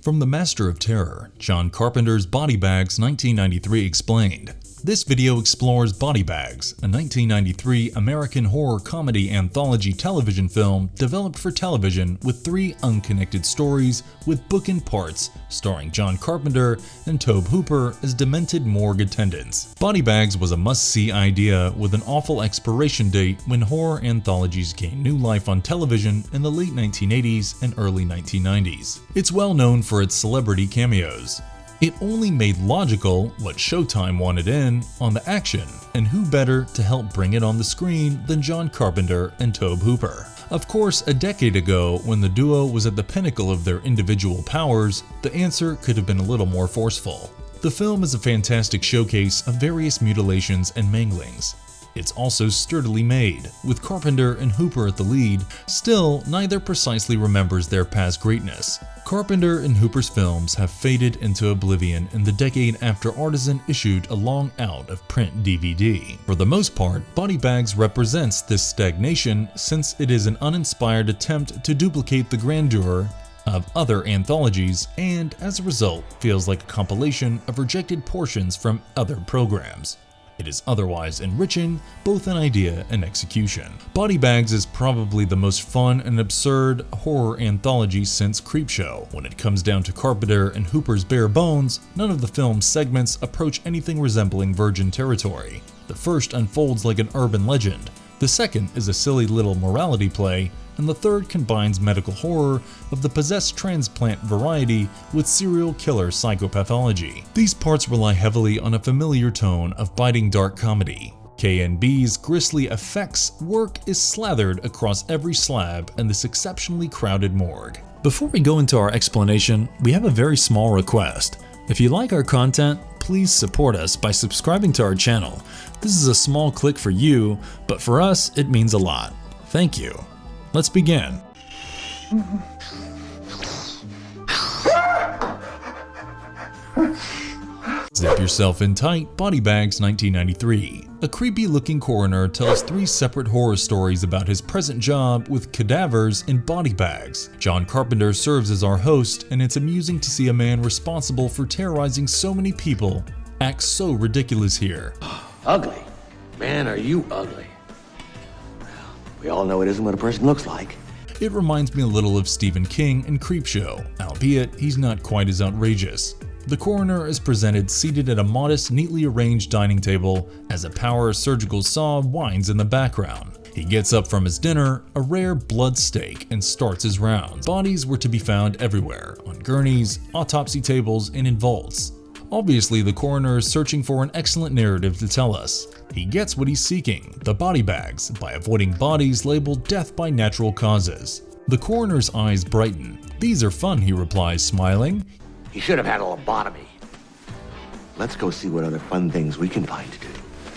From the master of terror, John Carpenter's Body Bags 1993 explained. This video explores Body Bags, a 1993 American horror comedy anthology television film developed for television with 3 unconnected stories with bookend parts starring John Carpenter and Tobe Hooper as demented morgue attendants. Body Bags was a must-see idea with an awful expiration date when horror anthologies gained new life on television in the late 1980s and early 1990s. It's well known for its celebrity cameos. It only made logical what Showtime wanted in on the action, and who better to help bring it on the screen than John Carpenter and Tobe Hooper. Of course, a decade ago, when the duo was at the pinnacle of their individual powers, the answer could have been a little more forceful. The film is a fantastic showcase of various mutilations and manglings. It's also sturdily made, with Carpenter and Hooper at the lead. Still, neither precisely remembers their past greatness. Carpenter and Hooper's films have faded into oblivion in the decade after Artisan issued a long out of print DVD. For the most part, Body Bags represents this stagnation since it is an uninspired attempt to duplicate the grandeur of other anthologies and, as a result, feels like a compilation of rejected portions from other programs. It is otherwise enriching, both in idea and execution. Body Bags is probably the most fun and absurd horror anthology since Creepshow. When it comes down to Carpenter and Hooper's bare bones, none of the film's segments approach anything resembling virgin territory. The first unfolds like an urban legend, the second is a silly little morality play, and the third combines medical horror of the possessed transplant variety with serial killer psychopathology. These parts rely heavily on a familiar tone of biting dark comedy. K&B's grisly effects work is slathered across every slab in this exceptionally crowded morgue. Before we go into our explanation, we have a very small request. If you like our content, please support us by subscribing to our channel. This is a small click for you, but for us, it means a lot. Thank you. Let's begin. Zip yourself in tight. Body Bags 1993. A creepy-looking coroner tells 3 separate horror stories about his present job with cadavers in body bags. John Carpenter serves as our host, and it's amusing to see a man responsible for terrorizing so many people act so ridiculous here. Ugly? Man, are you ugly. We all know it isn't what a person looks like. It reminds me a little of Stephen King and Creepshow, albeit he's not quite as outrageous. The coroner is presented seated at a modest, neatly arranged dining table as a power surgical saw whines in the background. He gets up from his dinner, a rare blood steak, and starts his rounds. Bodies were to be found everywhere, on gurneys, autopsy tables, and in vaults. Obviously, the coroner is searching for an excellent narrative to tell us. He gets what he's seeking, the body bags, by avoiding bodies labeled death by natural causes. The coroner's eyes brighten. "These are fun," he replies, smiling. He should have had a lobotomy. Let's go see what other fun things we can find to do.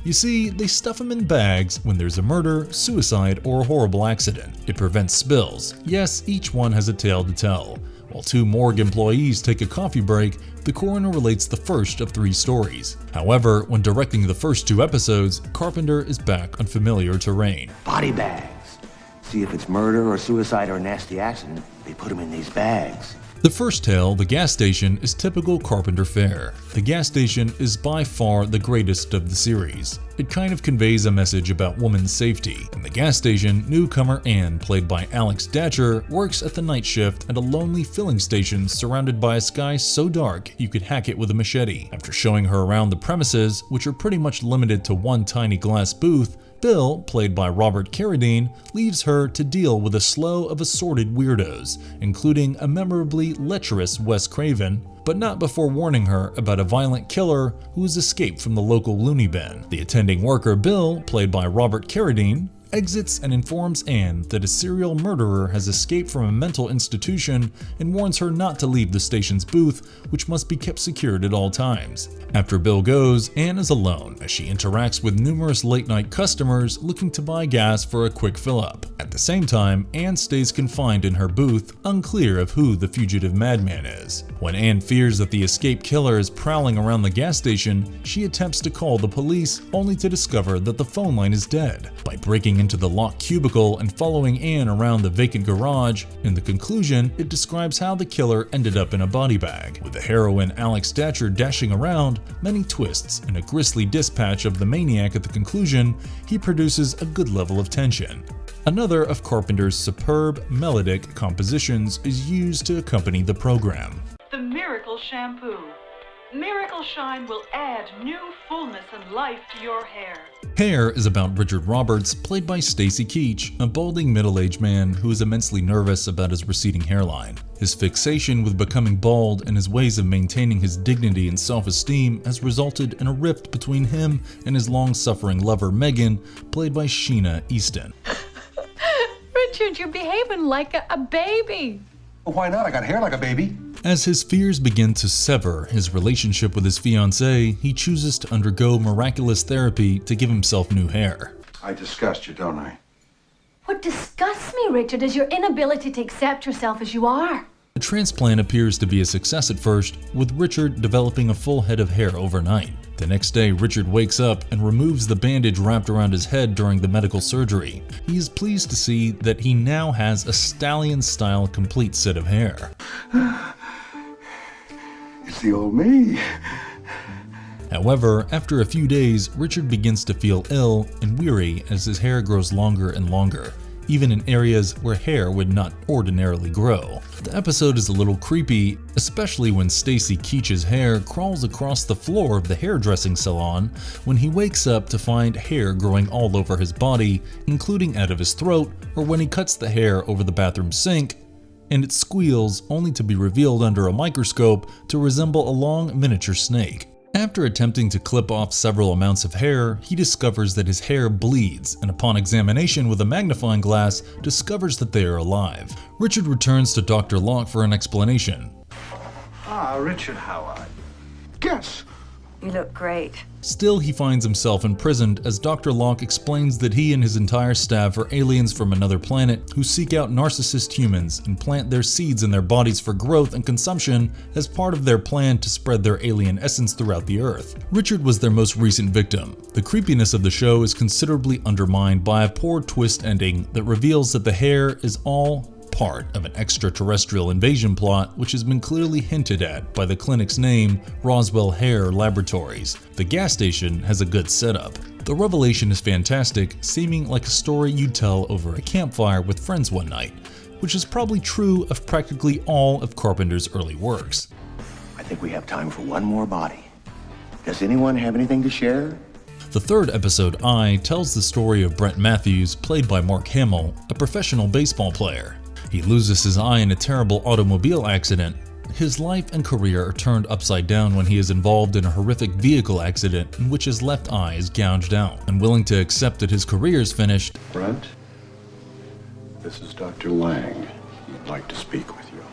You see, they stuff them in bags when there's a murder, suicide, or a horrible accident. It prevents spills. Yes, each one has a tale to tell. While 2 morgue employees take a coffee break, the coroner relates the first of 3 stories. However, when directing the first 2 episodes, Carpenter is back on familiar terrain. Body bags. See if it's murder or suicide or a nasty accident, they put them in these bags. The first tale, The Gas Station, is typical Carpenter fare. The gas station is by far the greatest of the series. It kind of conveys a message about women's safety. In the gas station, newcomer Anne, played by Alex Datcher, works at the night shift at a lonely filling station surrounded by a sky so dark you could hack it with a machete. After showing her around the premises, which are pretty much limited to one tiny glass booth, Bill, played by Robert Carradine, leaves her to deal with a slow of assorted weirdos, including a memorably lecherous Wes Craven, but not before warning her about a violent killer who has escaped from the local loony bin. The attending worker Bill, played by Robert Carradine, exits and informs Anne that a serial murderer has escaped from a mental institution and warns her not to leave the station's booth, which must be kept secured at all times. After Bill goes, Anne is alone as she interacts with numerous late-night customers looking to buy gas for a quick fill-up. At the same time, Anne stays confined in her booth, unclear of who the fugitive madman is. When Anne fears that the escaped killer is prowling around the gas station, she attempts to call the police, only to discover that the phone line is dead. By breaking breaking into the locked cubicle and following Anne around the vacant garage. In the conclusion, it describes how the killer ended up in a body bag. With the heroine Alex Datcher dashing around, many twists, and a grisly dispatch of the maniac at the conclusion, he produces a good level of tension. Another of Carpenter's superb melodic compositions is used to accompany the program. The Miracle Shampoo. Miracle Shine will add new fullness and life to your hair. Hair is about Richard Roberts, played by Stacy Keach, a balding middle-aged man who is immensely nervous about his receding hairline. His fixation with becoming bald and his ways of maintaining his dignity and self-esteem has resulted in a rift between him and his long-suffering lover Megan, played by Sheena Easton. Richard, you're behaving like a baby. Well, why not? I got hair like a baby. As his fears begin to sever his relationship with his fiancée, he chooses to undergo miraculous therapy to give himself new hair. I disgust you, don't I? What disgusts me, Richard, is your inability to accept yourself as you are. The transplant appears to be a success at first, with Richard developing a full head of hair overnight. The next day, Richard wakes up and removes the bandage wrapped around his head during the medical surgery. He is pleased to see that he now has a stallion-style complete set of hair. It's the old me. However, after a few days, Richard begins to feel ill and weary as his hair grows longer and longer, even in areas where hair would not ordinarily grow. The episode is a little creepy, especially when Stacy Keach's hair crawls across the floor of the hairdressing salon when he wakes up to find hair growing all over his body, including out of his throat, or when he cuts the hair over the bathroom sink, and it squeals only to be revealed under a microscope to resemble a long miniature snake. After attempting to clip off several amounts of hair, he discovers that his hair bleeds, and upon examination with a magnifying glass, discovers that they are alive. Richard returns to Dr. Locke for an explanation. Ah, Richard Howard. Guess. You look great. Still, he finds himself imprisoned as Dr. Locke explains that he and his entire staff are aliens from another planet who seek out narcissist humans and plant their seeds in their bodies for growth and consumption as part of their plan to spread their alien essence throughout the Earth. Richard was their most recent victim. The creepiness of the show is considerably undermined by a poor twist ending that reveals that the hair is all part of an extraterrestrial invasion plot, which has been clearly hinted at by the clinic's name, Roswell Hair Laboratories. The gas station has a good setup. The revelation is fantastic, seeming like a story you'd tell over a campfire with friends one night, which is probably true of practically all of Carpenter's early works. I think we have time for one more body. Does anyone have anything to share? The third episode, I, tells the story of Brent Matthews, played by Mark Hamill, a professional baseball player. He loses his eye in a terrible automobile accident. His life and career are turned upside down when he is involved in a horrific vehicle accident in which his left eye is gouged out. Unwilling to accept that his career is finished, Brent, this is Dr. Lang. He'd like to speak with you.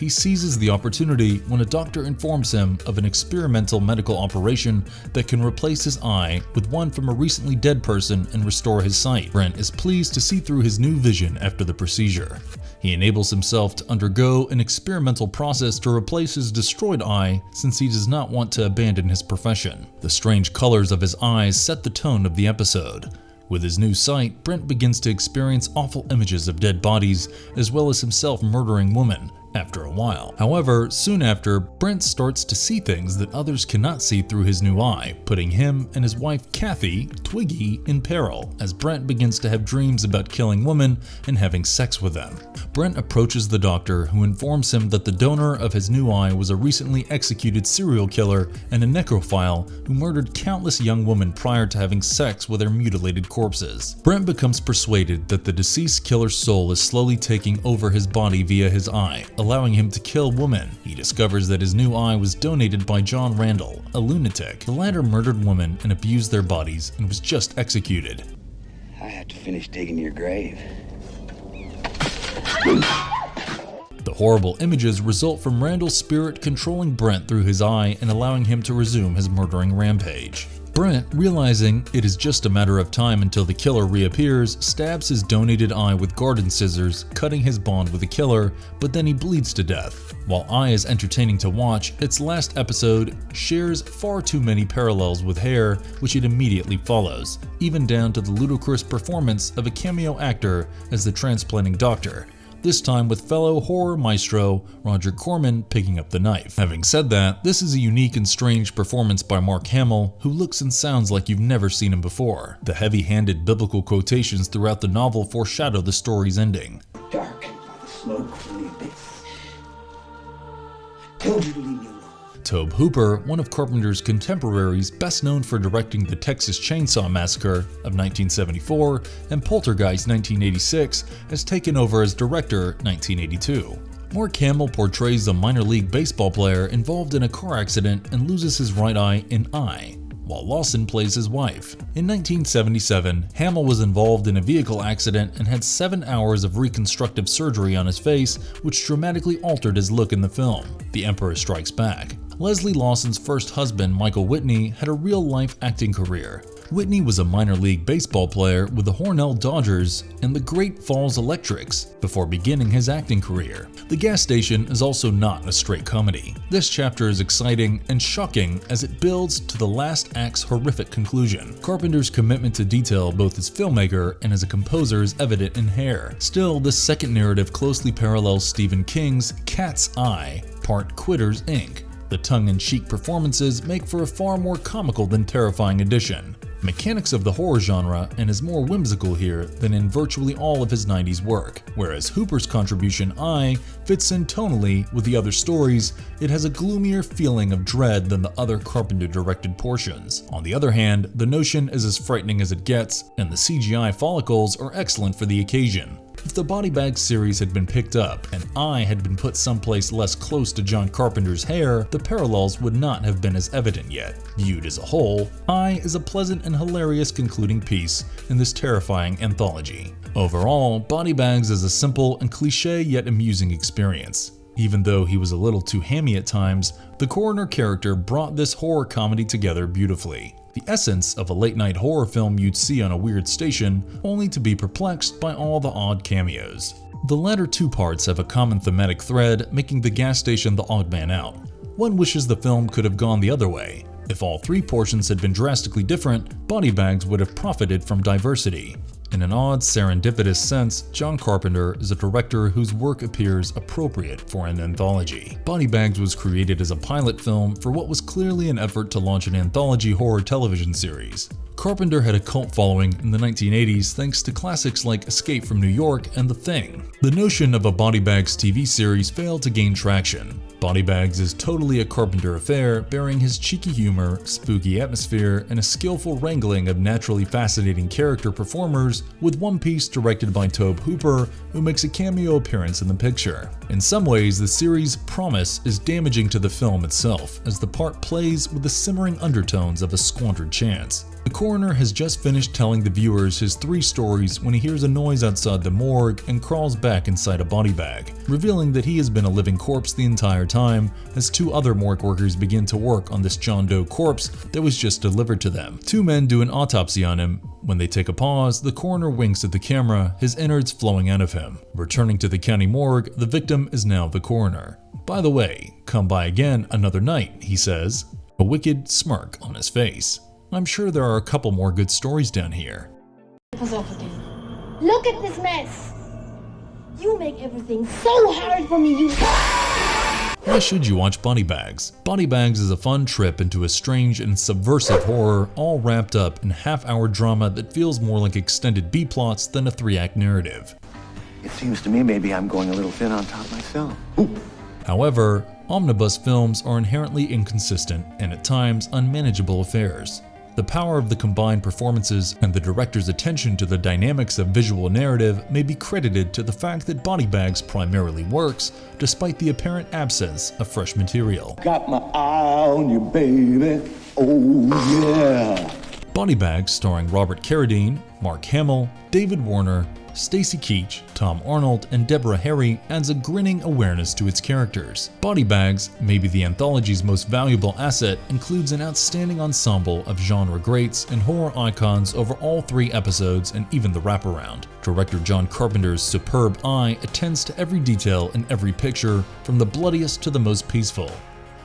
he seizes the opportunity when a doctor informs him of an experimental medical operation that can replace his eye with one from a recently dead person and restore his sight. Brent is pleased to see through his new vision after the procedure. He enables himself to undergo an experimental process to replace his destroyed eye since he does not want to abandon his profession. The strange colors of his eyes set the tone of the episode. With his new sight, Brent begins to experience awful images of dead bodies as well as himself murdering women after a while. However, soon after, Brent starts to see things that others cannot see through his new eye, putting him and his wife Kathy, Twiggy, in peril as Brent begins to have dreams about killing women and having sex with them. Brent approaches the doctor, who informs him that the donor of his new eye was a recently executed serial killer and a necrophile who murdered countless young women prior to having sex with their mutilated corpses. Brent becomes persuaded that the deceased killer's soul is slowly taking over his body via his eye, allowing him to kill women. He discovers that his new eye was donated by John Randall, a lunatic. The latter murdered women and abused their bodies and was just executed. I have to finish digging your grave. The horrible images result from Randall's spirit controlling Brent through his eye and allowing him to resume his murdering rampage. Brent, realizing it is just a matter of time until the killer reappears, stabs his donated eye with garden scissors, cutting his bond with the killer, but then he bleeds to death. While Eye is entertaining to watch, its last episode shares far too many parallels with Hair, which it immediately follows, even down to the ludicrous performance of a cameo actor as the transplanting doctor, this time with fellow horror maestro Roger Corman picking up the knife. Having said that, this is a unique and strange performance by Mark Hamill, who looks and sounds like you've never seen him before. The heavy-handed biblical quotations throughout the novel foreshadow the story's ending. Darkened by the smoke from the abyss. Told you to leave me alone. Tobe Hooper, one of Carpenter's contemporaries best known for directing the Texas Chainsaw Massacre of 1974 and Poltergeist 1986, has taken over as director 1982. Mark Hamill portrays a minor league baseball player involved in a car accident and loses his right eye in Eye, while Lawson plays his wife. In 1977, Hamill was involved in a vehicle accident and had 7 hours of reconstructive surgery on his face, which dramatically altered his look in the film, The Emperor Strikes Back. Leslie Lawson's first husband, Michael Whitney, had a real-life acting career. Whitney was a minor league baseball player with the Hornell Dodgers and the Great Falls Electrics before beginning his acting career. The Gas Station is also not a straight comedy. This chapter is exciting and shocking as it builds to the last act's horrific conclusion. Carpenter's commitment to detail both as filmmaker and as a composer is evident in Hair. Still, this second narrative closely parallels Stephen King's Cat's Eye, part Quitters, Inc. The tongue-in-cheek performances make for a far more comical than terrifying addition. Mechanics of the horror genre and is more whimsical here than in virtually all of his 90s work. Whereas Hooper's contribution Eye fits in tonally with the other stories, it has a gloomier feeling of dread than the other Carpenter-directed portions. On the other hand, The Notion is as frightening as it gets, and the CGI follicles are excellent for the occasion. If the Body Bag series had been picked up and Eye had been put someplace less close to John Carpenter's Hair, the parallels would not have been as evident yet. Viewed as a whole, Eye is a pleasant and hilarious concluding piece in this terrifying anthology. Overall, Body Bags is a simple and cliché yet amusing experience. Even though he was a little too hammy at times, the coroner character brought this horror comedy together beautifully. The essence of a late-night horror film you'd see on a weird station, only to be perplexed by all the odd cameos. The latter two parts have a common thematic thread, making the gas station the odd man out. One wishes the film could have gone the other way. If all three portions had been drastically different, Body Bags would have profited from diversity. In an odd, serendipitous sense, John Carpenter is a director whose work appears appropriate for an anthology. Body Bags was created as a pilot film for what was clearly an effort to launch an anthology horror television series. Carpenter had a cult following in the 1980s thanks to classics like Escape from New York and The Thing. The notion of a Body Bags TV series failed to gain traction. Body Bags is totally a Carpenter affair, bearing his cheeky humor, spooky atmosphere, and a skillful wrangling of naturally fascinating character performers, with one piece directed by Tobe Hooper, who makes a cameo appearance in the picture. In some ways, the series' promise is damaging to the film itself, as the part plays with the simmering undertones of a squandered chance. The coroner has just finished telling the viewers his three stories when he hears a noise outside the morgue and crawls back inside a body bag, revealing that he has been a living corpse the entire time, as two other morgue workers begin to work on this John Doe corpse that was just delivered to them. Two men do an autopsy on him. When they take a pause, the coroner winks at the camera, his innards flowing out of him. Returning to the county morgue, the victim is now the coroner. "By the way, come by again another night," he says, a wicked smirk on his face. "I'm sure there are a couple more good stories down here." Look at this mess. You make everything so hard for me, you... Why should you watch Body Bags? Body Bags is a fun trip into a strange and subversive horror, all wrapped up in half-hour drama that feels more like extended B-plots than a three-act narrative. It seems to me maybe I'm going a little thin on top myself. However, omnibus films are inherently inconsistent and at times unmanageable affairs. The power of the combined performances and the director's attention to the dynamics of visual narrative may be credited to the fact that Body Bags primarily works, despite the apparent absence of fresh material. Got my eye on you, baby. Oh, yeah. Body Bags, starring Robert Carradine, Mark Hamill, David Warner, Stacy Keach, Tom Arnold, and Deborah Harry adds a grinning awareness to its characters. Body Bags, maybe the anthology's most valuable asset, includes an outstanding ensemble of genre greats and horror icons over all 3 episodes and even the wraparound. Director John Carpenter's superb eye attends to every detail in every picture, from the bloodiest to the most peaceful.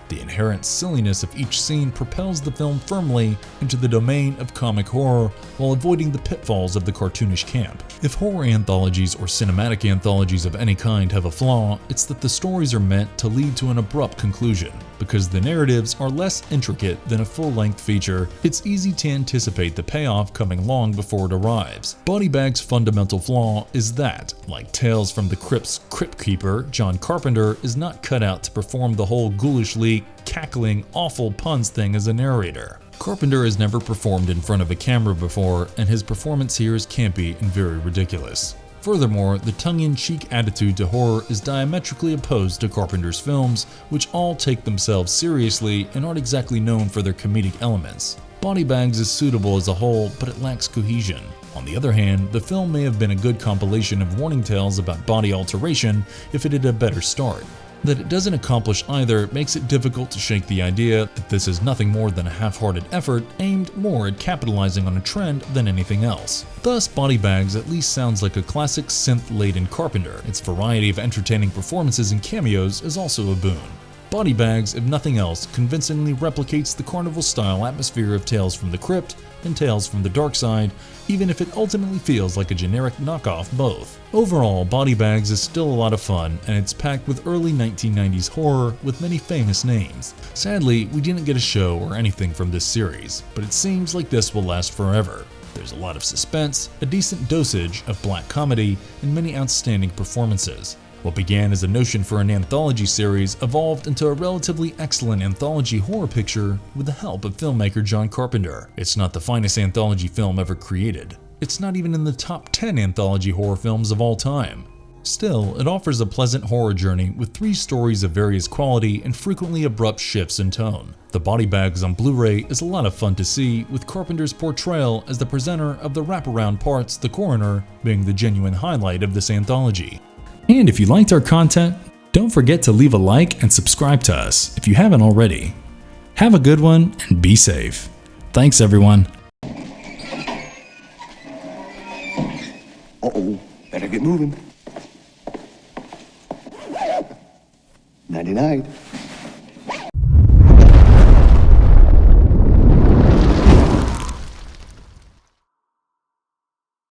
The inherent silliness of each scene propels the film firmly into the domain of comic horror while avoiding the pitfalls of the cartoonish camp. If horror anthologies or cinematic anthologies of any kind have a flaw, it's that the stories are meant to lead to an abrupt conclusion. Because the narratives are less intricate than a full-length feature, it's easy to anticipate the payoff coming long before it arrives. Body Bag's fundamental flaw is that, like Tales from the Crypt's Crypt Keeper, John Carpenter is not cut out to perform the whole ghoulishly cackling, awful puns thing as a narrator. Carpenter has never performed in front of a camera before, and his performance here is campy and very ridiculous. Furthermore, the tongue-in-cheek attitude to horror is diametrically opposed to Carpenter's films, which all take themselves seriously and aren't exactly known for their comedic elements. Body Bags is suitable as a whole, but it lacks cohesion. On the other hand, the film may have been a good compilation of warning tales about body alteration if it had a better start. That it doesn't accomplish either makes it difficult to shake the idea that this is nothing more than a half-hearted effort aimed more at capitalizing on a trend than anything else. Thus, Body Bags at least sounds like a classic synth-laden Carpenter. Its variety of entertaining performances and cameos is also a boon. Body Bags, if nothing else, convincingly replicates the carnival-style atmosphere of Tales from the Crypt and Tales from the Dark Side, even if it ultimately feels like a generic knockoff both. Overall, Body Bags is still a lot of fun, and it's packed with early 1990s horror with many famous names. Sadly, we didn't get a show or anything from this series, but it seems like this will last forever. There's a lot of suspense, a decent dosage of black comedy, and many outstanding performances. What began as a notion for an anthology series evolved into a relatively excellent anthology horror picture with the help of filmmaker John Carpenter. It's not the finest anthology film ever created. It's not even in the top 10 anthology horror films of all time. Still, it offers a pleasant horror journey with 3 stories of various quality and frequently abrupt shifts in tone. The Body Bags on Blu-ray is a lot of fun to see, with Carpenter's portrayal as the presenter of the wraparound parts, the coroner, being the genuine highlight of this anthology. And if you liked our content, don't forget to leave a like and subscribe to us if you haven't already. Have a good one and be safe. Thanks everyone. Uh-oh, better get moving. Nighty-night.